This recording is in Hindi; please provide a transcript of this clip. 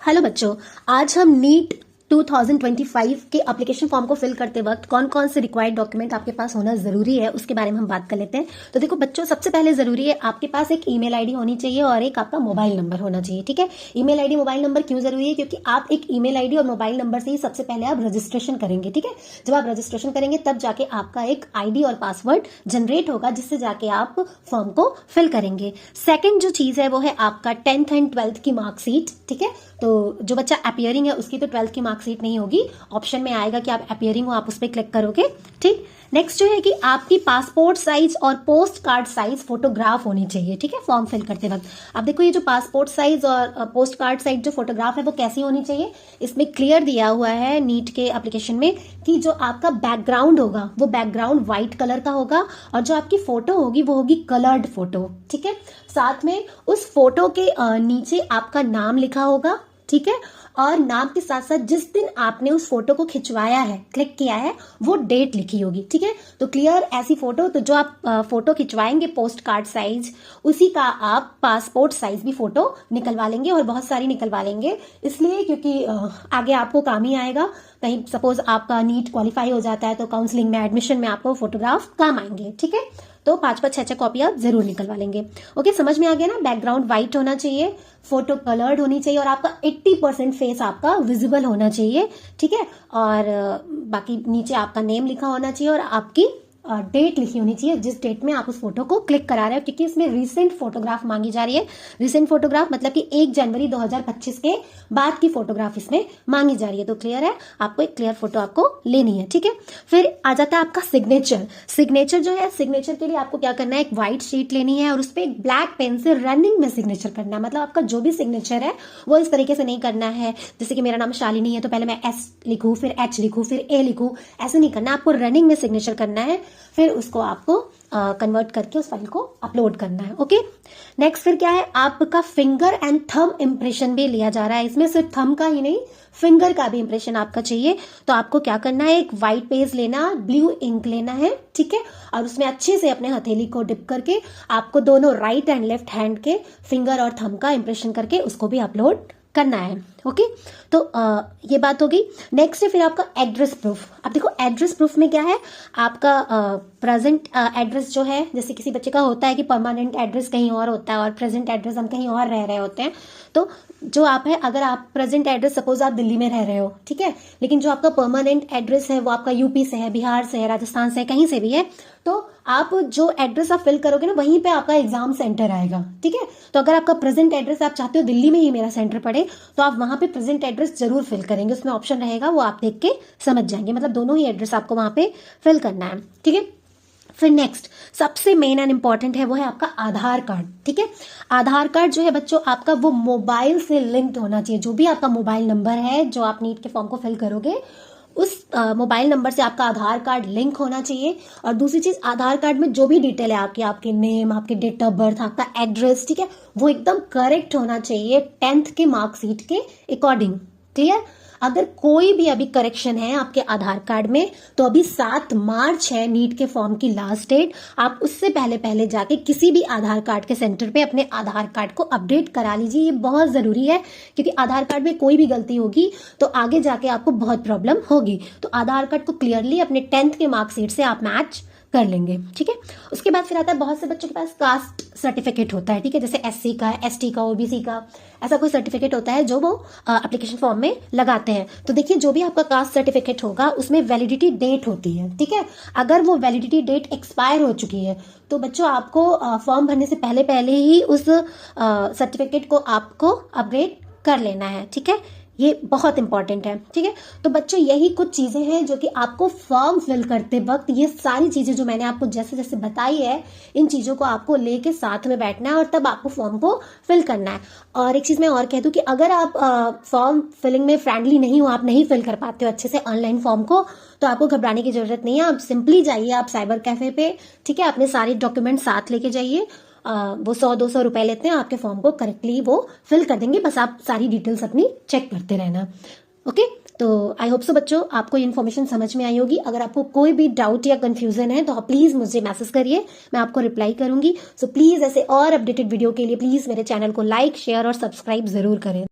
हेलो बच्चों, आज हम नीट 2025 के एप्लीकेशन फॉर्म को फिल करते वक्त कौन कौन से रिक्वायर्ड डॉक्यूमेंट आपके पास होना जरूरी है उसके बारे में हम बात कर लेते हैं। तो देखो बच्चों, सबसे पहले जरूरी है आपके पास एक ईमेल आईडी होनी चाहिए और एक आपका मोबाइल नंबर होना चाहिए। ठीक है, ईमेल आईडी मोबाइल नंबर क्यों जरूरी है? क्योंकि आप एक ईमेल आईडी और मोबाइल नंबर से ही सबसे पहले आप रजिस्ट्रेशन करेंगे। ठीक है, जब आप रजिस्ट्रेशन करेंगे तब जाके आपका एक आईडी और पासवर्ड जनरेट होगा जिससे जाके आप फॉर्म को फिल करेंगे। सेकेंड जो चीज है वो है आपका 10th एंड 12th की मार्कशीट। ठीक है, तो जो बच्चा अपीयरिंग है उसकी तो 12th की मार्कशीट नहीं होगी, ऑप्शन में आएगा कि आप अपीयरिंग हो, आप उस पर क्लिक करोगे। ठीक, नेक्स्ट जो है कि आपकी पासपोर्ट साइज और पोस्ट कार्ड साइज फोटोग्राफ होनी चाहिए। ठीक है, फॉर्म फिल करते वक्त अब देखो ये जो पासपोर्ट साइज और पोस्ट कार्ड साइज जो फोटोग्राफ है वो कैसी होनी चाहिए, इसमें क्लियर दिया हुआ है नीट के एप्लीकेशन में कि जो आपका बैकग्राउंड होगा वो बैकग्राउंड व्हाइट कलर का होगा और जो आपकी फोटो होगी वो होगी कलर्ड फोटो। ठीक है, साथ में उस फोटो के नीचे आपका नाम लिखा होगा। ठीक है, और नाम के साथ साथ जिस दिन आपने उस फोटो को खिंचवाया है, क्लिक किया है, वो डेट लिखी होगी। ठीक है, तो क्लियर ऐसी फोटो, तो जो आप फोटो खिंचवाएंगे पोस्ट कार्ड साइज उसी का आप पासपोर्ट साइज भी फोटो निकलवा लेंगे और बहुत सारी निकलवा लेंगे, इसलिए क्योंकि आगे आपको काम ही आएगा। कहीं सपोज आपका नीट क्वालिफाई हो जाता है तो काउंसलिंग में, एडमिशन में आपको फोटोग्राफ काम आएंगे। ठीक है, तो 5-5 6-6 कॉपी आप जरूर निकलवा लेंगे। ओके, समझ में आ गया ना? बैकग्राउंड व्हाइट होना चाहिए, फोटो कलर्ड होनी चाहिए और आपका 80% फेस आपका विजिबल होना चाहिए। ठीक है, और बाकी नीचे आपका नेम लिखा होना चाहिए और आपकी डेट लिखी होनी चाहिए जिस डेट में आप उस फोटो को क्लिक करा रहे हो, क्योंकि इसमें रिसेंट फोटोग्राफ मांगी जा रही है। रिसेंट फोटोग्राफ मतलब कि 1 जनवरी 2025 के बाद की फोटोग्राफ इसमें मांगी जा रही है। तो क्लियर है, आपको एक क्लियर फोटो आपको लेनी है। ठीक है, फिर आ जाता है आपका सिग्नेचर। सिग्नेचर जो है, सिग्नेचर के लिए आपको क्या करना है, एक व्हाइट शीट लेनी है और उस पर एक ब्लैक पेन से रनिंग में सिग्नेचर करना है। मतलब आपका जो भी सिग्नेचर है वो इस तरीके से नहीं करना है जैसे कि मेरा नाम शालिनी है तो पहले मैं एस लिखूं, फिर एच लिखूं, फिर ए लिखूं, ऐसे नहीं करना। आपको रनिंग में सिग्नेचर करना है, फिर उसको आपको कन्वर्ट करके उस फाइल को अपलोड करना है। ओके, नेक्स्ट फिर क्या है, आपका फिंगर एंड थंब इंप्रेशन भी लिया जा रहा है। इसमें सिर्फ थंब का ही नहीं, फिंगर का भी इंप्रेशन आपका चाहिए। तो आपको क्या करना है, एक व्हाइट पेज लेना, ब्लू इंक लेना है। ठीक है, और उसमें अच्छे से अपने हथेली को डिप करके आपको दोनों राइट एंड लेफ्ट हैंड के फिंगर और थंब का इंप्रेशन करके उसको भी अपलोड करना है। ओके, तो ये बात होगी। नेक्स्ट है फिर आपका एड्रेस प्रूफ। अब देखो एड्रेस प्रूफ में क्या है, आपका प्रेजेंट एड्रेस जो है, जैसे किसी बच्चे का होता है कि परमानेंट एड्रेस कहीं और होता है और प्रेजेंट एड्रेस हम कहीं और रह रहे होते हैं। तो जो आप है, अगर आप प्रेजेंट एड्रेस सपोज आप दिल्ली में रह रहे हो, ठीक है, लेकिन जो आपका परमानेंट एड्रेस है वो आपका यूपी से है, बिहार से है, राजस्थान से है, कहीं से भी है, तो आप जो एड्रेस आप फिल करोगे ना वहीं पे आपका एग्जाम सेंटर आएगा। ठीक है, तो अगर आपका प्रेजेंट एड्रेस आप चाहते हो दिल्ली में ही मेरा सेंटर पड़े तो आप वहां पे प्रेजेंट एड्रेस जरूर फिल करेंगे, उसमें ऑप्शन रहेगा, वो आप देख के समझ जाएंगे। मतलब दोनों ही एड्रेस आपको वहां पे फिल करना है। ठीक है, फिर नेक्स्ट सबसे मेन एंड इंपॉर्टेंट है वो है आपका आधार कार्ड। ठीक है, आधार कार्ड जो है बच्चों आपका वो मोबाइल से लिंक्ड होना चाहिए। जो भी आपका मोबाइल नंबर है जो आप नीट के फॉर्म को फिल करोगे उस मोबाइल नंबर से आपका आधार कार्ड लिंक होना चाहिए। और दूसरी चीज, आधार कार्ड में जो भी डिटेल है आपकी, आपके नेम, आपके डेट ऑफ बर्थ, आपका एड्रेस, ठीक है, वो एकदम करेक्ट होना चाहिए 10th के मार्कशीट के अकॉर्डिंग। क्लियर? अगर कोई भी अभी करेक्शन है आपके आधार कार्ड में तो अभी 7 मार्च है नीट के फॉर्म की लास्ट डेट। आप उससे पहले पहले जाके किसी भी आधार कार्ड के सेंटर पे अपने आधार कार्ड को अपडेट करा लीजिए। ये बहुत जरूरी है क्योंकि आधार कार्ड में कोई भी गलती होगी तो आगे जाके आपको बहुत प्रॉब्लम होगी। तो आधार कार्ड को क्लियरली अपने 10th के मार्कशीट से आप मैच कर लेंगे। ठीक है, उसके बाद फिर आता है, बहुत से बच्चों के पास कास्ट सर्टिफिकेट होता है। ठीक है, जैसे एससी का, एसटी का, ओबीसी का, ऐसा कोई सर्टिफिकेट होता है जो वो एप्लीकेशन फॉर्म में लगाते हैं। तो देखिए जो भी आपका कास्ट सर्टिफिकेट होगा उसमें वैलिडिटी डेट होती है। ठीक है, अगर वो वैलिडिटी डेट एक्सपायर हो चुकी है तो बच्चों आपको फॉर्म भरने से पहले पहले ही उस सर्टिफिकेट को आपको अपग्रेड कर लेना है। ठीक है, ये बहुत इंपॉर्टेंट है। ठीक है, तो बच्चों यही कुछ चीजें हैं जो कि आपको फॉर्म फिल करते वक्त, ये सारी चीजें जो मैंने आपको जैसे जैसे बताई है, इन चीजों को आपको लेके साथ में बैठना है और तब आपको फॉर्म को फिल करना है। और एक चीज मैं और कह दूं कि अगर आप फॉर्म फिलिंग में फ्रेंडली नहीं हो, आप नहीं फिल कर पाते हो अच्छे से ऑनलाइन फॉर्म को, तो आपको घबराने की जरूरत नहीं है। आप सिंपली जाइए आप साइबर कैफे पे, ठीक है, अपने सारे डॉक्यूमेंट साथ लेके जाइए। वो 100-200 रुपए लेते हैं, आपके फॉर्म को करेक्टली वो फिल कर देंगे। बस आप सारी डिटेल्स अपनी चेक करते रहना। ओके, तो आई होप सो बच्चों आपको इन्फॉर्मेशन समझ में आई होगी। अगर आपको कोई भी डाउट या कंफ्यूजन है तो आप प्लीज मुझे मैसेज करिए, मैं आपको रिप्लाई करूंगी। सो प्लीज ऐसे और अपडेटेड वीडियो के लिए प्लीज मेरे चैनल को लाइक, शेयर और सब्सक्राइब जरूर करें।